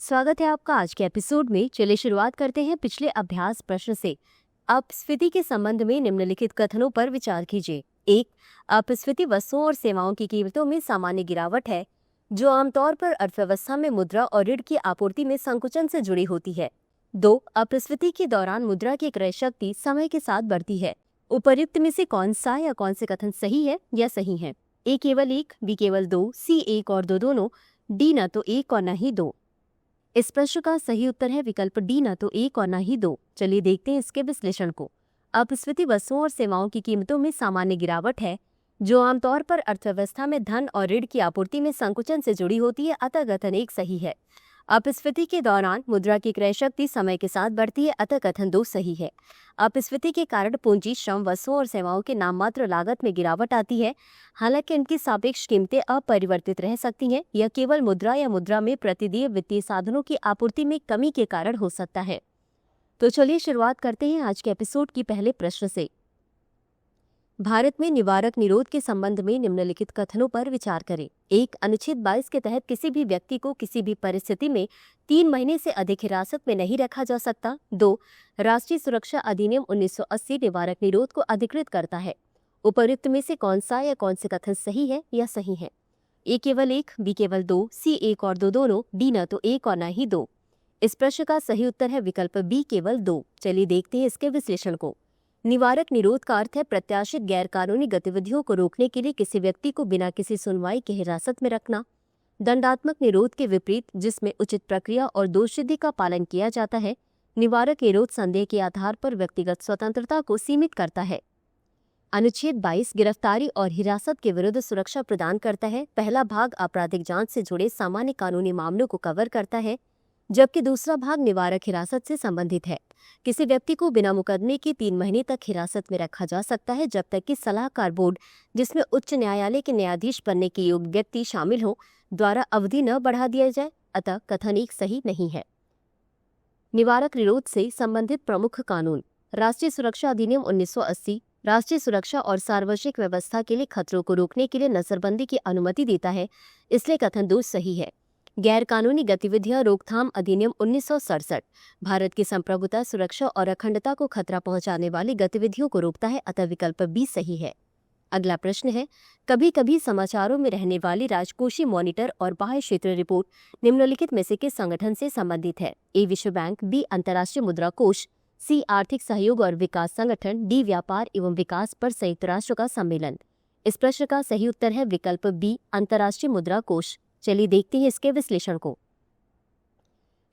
स्वागत है आपका आज के एपिसोड में। चलिए शुरुआत करते हैं पिछले अभ्यास प्रश्न से। अपस्फीति के संबंध में निम्नलिखित कथनों पर विचार कीजिए। 1. अपस्फीति वस्तुओं और सेवाओं की कीमतों में सामान्य गिरावट है जो आमतौर पर अर्थव्यवस्था में मुद्रा और ऋण की आपूर्ति में संकुचन से जुड़ी होती है। 2. अपस्फीति के दौरान मुद्रा की क्रय शक्ति समय के साथ बढ़ती है। उपर्युक्त में से कौन सा या कौन से कथन सही है या सही है? ए केवल 1, बी केवल 2, सी 1 और 2 दोनों, डी न तो 1 और न ही 2। इस प्रश्न का सही उत्तर है विकल्प डी, न तो 1 और न ही 2। चलिए देखते हैं इसके विश्लेषण को। अपस्फीति वस्तुओं और सेवाओं की कीमतों में सामान्य गिरावट है जो आमतौर पर अर्थव्यवस्था में धन और ऋण की आपूर्ति में संकुचन से जुड़ी होती है, अतः कथन 1 सही है। अपस्फीति के दौरान मुद्रा की क्रय शक्ति समय के साथ बढ़ती है, अतः कथन 2 सही है। अपस्फीति के कारण पूंजी, श्रम, वस्तुओं और सेवाओं के नाममात्र लागत में गिरावट आती है। हालांकि इनकी सापेक्ष कीमतें अपरिवर्तित रह सकती हैं। यह केवल मुद्रा या मुद्रा में प्रतिदेय वित्तीय साधनों की आपूर्ति में कमी के कारण हो सकता है। तो चलिए शुरुआत करते हैं आज के एपिसोड की पहले प्रश्न से। भारत में निवारक निरोध के संबंध में निम्नलिखित कथनों पर विचार करें। 1. अनुच्छेद 22 के तहत किसी भी व्यक्ति को किसी भी परिस्थिति में 3 महीने से अधिक हिरासत में नहीं रखा जा सकता। 2. राष्ट्रीय सुरक्षा अधिनियम 1980 निवारक निरोध को अधिकृत करता है। उपर्युक्त में से कौन सा या कौन से कथन सही है या सही है? ए केवल 1, बी केवल 2, सी 1 और 2 दोनों, डी न तो 1 और न ही 2। इस प्रश्न का सही उत्तर है विकल्प बी केवल 2। चलिए देखते हैं इसके विश्लेषण को। निवारक निरोध का अर्थ है प्रत्याशित गैरकानूनी गतिविधियों को रोकने के लिए किसी व्यक्ति को बिना किसी सुनवाई के हिरासत में रखना। दंडात्मक निरोध के विपरीत, जिसमें उचित प्रक्रिया और दोषसिद्धि का पालन किया जाता है, निवारक निरोध संदेह के आधार पर व्यक्तिगत स्वतंत्रता को सीमित करता है। अनुच्छेद 22 गिरफ्तारी और हिरासत के विरुद्ध सुरक्षा प्रदान करता है। पहला भाग आपराधिक जांच से जुड़े सामान्य कानूनी मामलों को कवर करता है, जबकि दूसरा भाग निवारक हिरासत से संबंधित है। किसी व्यक्ति को बिना मुकदमे के 3 महीने तक हिरासत में रखा जा सकता है जब तक कि सलाहकार बोर्ड, जिसमें उच्च न्यायालय के न्यायाधीश बनने के योग्य व्यक्ति शामिल हो, द्वारा अवधि न बढ़ा दिया जाए, अतः कथन 1 सही नहीं है। निवारक निरोध से संबंधित प्रमुख कानून। राष्ट्रीय सुरक्षा अधिनियम 1980 राष्ट्रीय सुरक्षा और सार्वजनिक व्यवस्था के लिए खतरों को रोकने के लिए नजरबंदी की अनुमति देता है, इसलिए कथन 2 सही है। गैर कानूनी गतिविधियां रोकथाम अधिनियम 1967 भारत की संप्रभुता, सुरक्षा और अखंडता को खतरा पहुंचाने वाली गतिविधियों को रोकता है, अतः विकल्प बी सही है। अगला प्रश्न है, कभी कभी समाचारों में रहने वाली राजकोषीय मॉनिटर और बाह्य क्षेत्र रिपोर्ट निम्नलिखित में से किस संगठन से संबंधित है? ए विश्व बैंक, बी अंतर्राष्ट्रीय मुद्रा कोष, सी आर्थिक सहयोग और विकास संगठन, डी व्यापार एवं विकास पर संयुक्त राष्ट्र का सम्मेलन। इस प्रश्न का सही उत्तर है विकल्प बी अंतर्राष्ट्रीय मुद्रा कोष। चलिए देखते हैं इसके विश्लेषण को।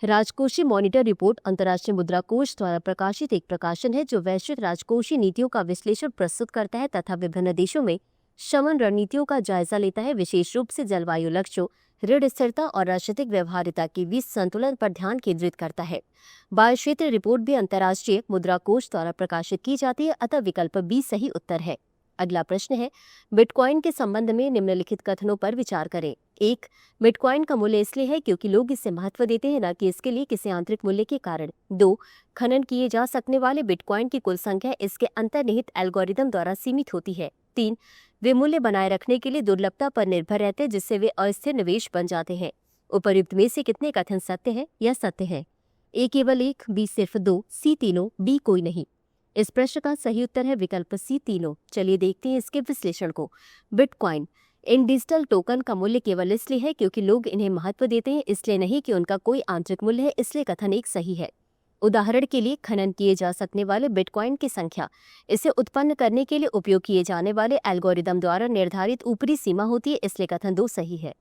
राजकोषीय मॉनिटर रिपोर्ट अंतर्राष्ट्रीय मुद्रा कोष द्वारा प्रकाशित एक प्रकाशन है जो वैश्विक राजकोषीय नीतियों का विश्लेषण प्रस्तुत करता है तथा विभिन्न देशों में शमन रणनीतियों का जायजा लेता है, विशेष रूप से जलवायु लक्ष्यों, ऋण स्थिरता और राजनीतिक व्यवहार्यता के बीच संतुलन पर ध्यान केंद्रित करता है। बाह्य क्षेत्र रिपोर्ट भी अंतर्राष्ट्रीय मुद्रा कोष द्वारा प्रकाशित की जाती है, अतः विकल्प बी सही उत्तर है। अगला प्रश्न है, बिटकॉइन के संबंध में निम्नलिखित कथनों पर विचार करें। 1. बिटकॉइन का मूल्य इसलिए है क्योंकि लोग इसे महत्व देते हैं, न कि इसके लिए किसी आंतरिक मूल्य के कारण। 2. खनन किए जा सकने वाले बिटकॉइन की कुल संख्या इसके अंतर्निहित एल्गोरिदम द्वारा सीमित होती है। 3. वे मूल्य बनाए रखने के लिए दुर्लभता पर निर्भर रहते हैं, जिससे वे अस्थिर निवेश बन जाते हैं। उपर्युक्त में से कितने कथन सत्य है या सत्य है? ए केवल 1, बी सिर्फ 2, सी तीनों, डी कोई नहीं। इस प्रश्न का सही उत्तर है विकल्प सी तीनों। चलिए देखते हैं इसके विश्लेषण को। बिटकॉइन इन डिजिटल टोकन का मूल्य केवल इसलिए है क्योंकि लोग इन्हें महत्व देते हैं, इसलिए नहीं कि उनका कोई आंतरिक मूल्य है, इसलिए कथन 1 सही है। उदाहरण के लिए, खनन किए जा सकने वाले बिटकॉइन की संख्या इसे उत्पन्न करने के लिए उपयोग किए जाने वाले एल्गोरिदम द्वारा निर्धारित ऊपरी सीमा होती है, इसलिए कथन 2 सही है।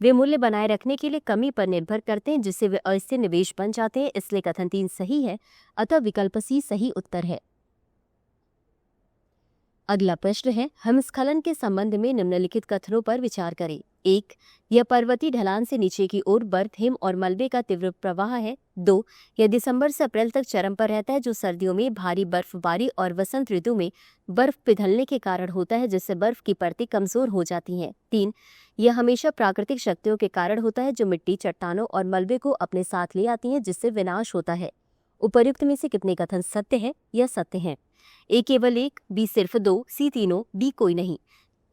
वे मूल्य बनाए रखने के लिए कमी पर निर्भर करते हैं, जिससे वे अस्थिर निवेश बन जाते हैं, इसलिए कथन 3 सही है, अतः विकल्प सी सही उत्तर है। अगला प्रश्न है, हिमस्खलन के संबंध में निम्नलिखित कथनों पर विचार करें। 1. यह पर्वतीय ढलान से नीचे की ओर बर्फ, हिम और मलबे का तीव्र प्रवाह है। 2. यह दिसंबर से अप्रैल तक चरम पर रहता है, जो सर्दियों में भारी बर्फबारी और वसंत ऋतु में बर्फ पिघलने के कारण होता है, जिससे बर्फ की परतें कमजोर हो जाती हैं। 3. यह हमेशा प्राकृतिक शक्तियों के कारण होता है जो मिट्टी, चट्टानों और मलबे को अपने साथ ले आती हैं, जिससे विनाश होता है। उपर्युक्त में से कितने कथन सत्य है या सत्य हैं? ए केवल 1, बी सिर्फ 2, सी तीनों, डी कोई नहीं।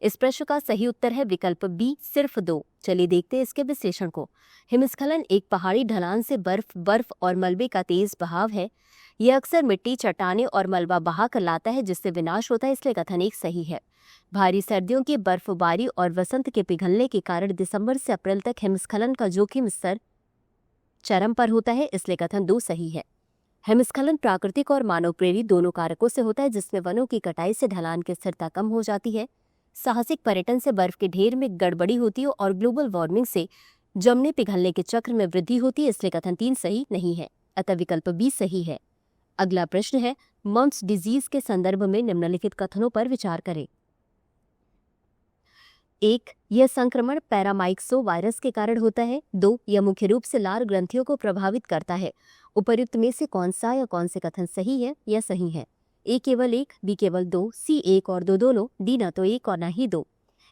इस प्रश्न का सही उत्तर है विकल्प बी सिर्फ 2। चलिए देखते हैं इसके विश्लेषण को। हिमस्खलन एक पहाड़ी ढलान से बर्फ और मलबे का तेज बहाव है। यह अक्सर मिट्टी, चट्टानें और मलबा बहा कर लाता है, जिससे विनाश होता है, इसलिए कथन एक सही है। भारी सर्दियों की बर्फबारी और वसंत के पिघलने के कारण दिसंबर से अप्रैल तक हिमस्खलन का जोखिम स्तर चरम पर होता है, इसलिए कथन 2 सही है। हिमस्खलन प्राकृतिक और मानव प्रेरित दोनों कारकों से होता है, जिसमें वनों की कटाई से ढलान की स्थिरता कम हो जाती है, साहसिक पर्यटन से बर्फ के ढेर में गड़बड़ी होती है और ग्लोबल वार्मिंग से जमने पिघलने के चक्र में वृद्धि होती है, इसलिए कथन 3 सही नहीं है, अतः विकल्प बी सही है। अगला प्रश्न है मम्प्स डिजीज के संदर्भ में निम्नलिखित कथनों पर विचार करें। 1. यह संक्रमण पैरामाइक्सो वायरस के कारण होता है। 2. यह मुख्य रूप से लार ग्रंथियों को प्रभावित करता है। उपर्युक्त में से कौन सा या कौन से कथन सही है या सही है? ए केवल 1, बी केवल 2, सी 1 और 2 दोनों, डी न तो 1 और न ही 2।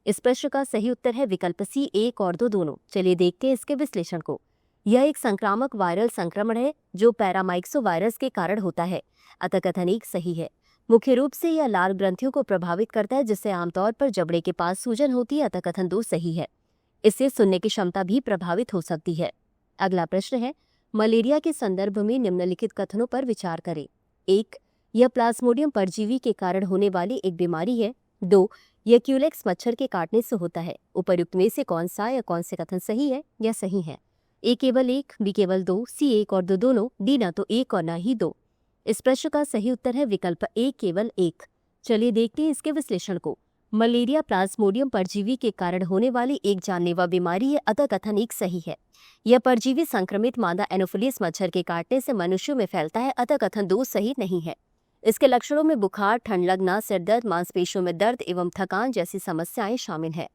इस प्रश्न का सही उत्तर है विकल्प सी 1 और 2 दोनों। चलिए देखते हैं इसके विश्लेषण को। यह एक संक्रामक वायरल संक्रमण है जो पैरामाइक्सो वायरस के कारण होता है, अतः कथन 1 सही है। मुख्य रूप से यह लार ग्रंथियों को प्रभावित करता है, जिससे आमतौर पर जबड़े के पास सूजन होती है, अतः कथन 2 सही है। इससे सुनने की क्षमता भी प्रभावित हो सकती है। अगला प्रश्न है मलेरिया के संदर्भ में निम्नलिखित कथनों पर विचार करें। 1. यह प्लाज्मोडियम परजीवी के कारण होने वाली एक बीमारी है। 2. यह क्यूलेक्स मच्छर के काटने से होता है। उपर्युक्त में से कौन सा या कौन से कथन सही है या सही है? ए केवल 1, बी केवल 2, सी 1 और 2 दोनों, डी न तो 1 और न ही 2। इस प्रश्न का सही उत्तर है विकल्प ए केवल 1। चलिए देखते हैं इसके विश्लेषण को। मलेरिया प्लाज्मोडियम परजीवी के कारण होने वाली एक जानलेवा बीमारी है, अतः कथन 1 सही है। यह परजीवी संक्रमित मादा एनोफिलिस मच्छर के काटने से मनुष्यों में फैलता है, अतः कथन 2 सही नहीं है। इसके लक्षणों में बुखार, ठंड लगना, सिर दर्द, मांसपेशियों में दर्द एवं थकान जैसी समस्याएं शामिल है।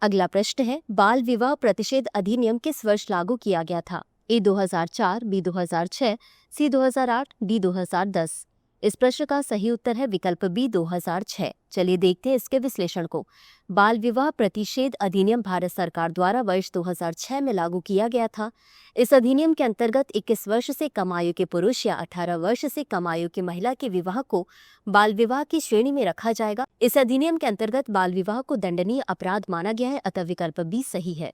अगला प्रश्न है बाल विवाह प्रतिषेध अधिनियम किस वर्ष लागू किया गया था? ए 2004, बी 2006, सी 2008, डी 2010। इस प्रश्न का सही उत्तर है विकल्प बी 2006। चलिए देखते हैं इसके विश्लेषण को। बाल विवाह प्रतिषेध अधिनियम भारत सरकार द्वारा वर्ष 2006 में लागू किया गया था। इस अधिनियम के अंतर्गत 21 वर्ष से कम आयु के पुरुष या 18 वर्ष से कम आयु की महिला के विवाह को बाल विवाह की श्रेणी में रखा जाएगा। इस अधिनियम के अंतर्गत बाल विवाह को दंडनीय अपराध माना गया है, अतः विकल्प बी सही है।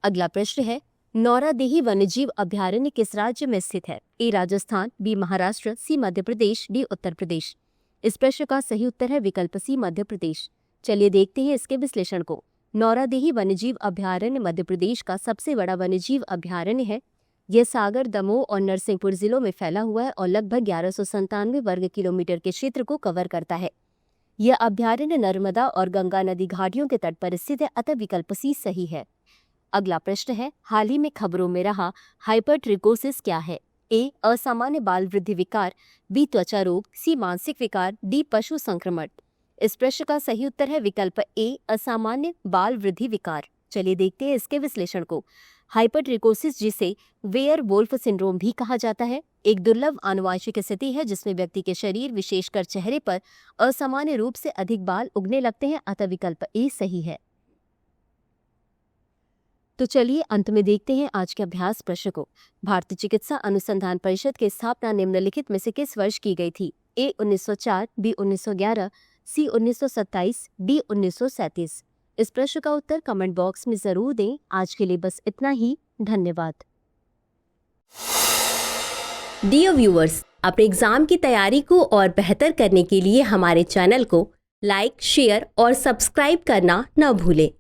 अगला प्रश्न है नौरादेही वन्यजीव अभयारण्य किस राज्य में स्थित है? ए राजस्थान, बी महाराष्ट्र, सी मध्य प्रदेश, डी उत्तर प्रदेश। इस प्रश्न का सही उत्तर है विकल्प सी मध्य प्रदेश। चलिए देखते हैं इसके विश्लेषण को। नौरादेही वन्यजीव अभयारण्य मध्य प्रदेश का सबसे बड़ा वन्यजीव अभयारण्य है। यह सागर, दमोह और नरसिंहपुर जिलों में फैला हुआ है और लगभग 1197 वर्ग किलोमीटर के क्षेत्र को कवर करता है। यह अभयारण्य नर्मदा और गंगा नदी घाटियों के तट पर स्थित है, अतः विकल्प सी सही है। अगला प्रश्न है हाल ही में खबरों में रहा हाइपरट्रिकोसिस क्या है? ए असामान्य बाल वृद्धि विकार, बी त्वचा रोग, सी मानसिक विकार, डी पशु संक्रमण। इस प्रश्न का सही उत्तर है विकल्प ए असामान्य बाल वृद्धि विकार। चलिए देखते हैं इसके विश्लेषण को। हाइपरट्रिकोसिस, जिसे वेयर वोल्फ सिंड्रोम भी कहा जाता है, एक दुर्लभ आनुवांशिक स्थिति है जिसमें व्यक्ति के शरीर विशेषकर चेहरे पर असामान्य रूप से अधिक बाल उगने लगते हैं, अतः विकल्प ए सही है। तो चलिए अंत में देखते हैं आज के अभ्यास प्रश्न को। भारतीय चिकित्सा अनुसंधान परिषद की स्थापना निम्नलिखित में से किस वर्ष की गई थी? ए 1904, बी 1911, सी 1927, डी 1937। इस प्रश्न का उत्तर कमेंट बॉक्स में जरूर दें। आज के लिए बस इतना ही। धन्यवाद। डियर व्यूअर्स, अपने एग्जाम की तैयारी को और बेहतर करने के लिए हमारे चैनल को लाइक, शेयर और सब्सक्राइब करना न भूलें।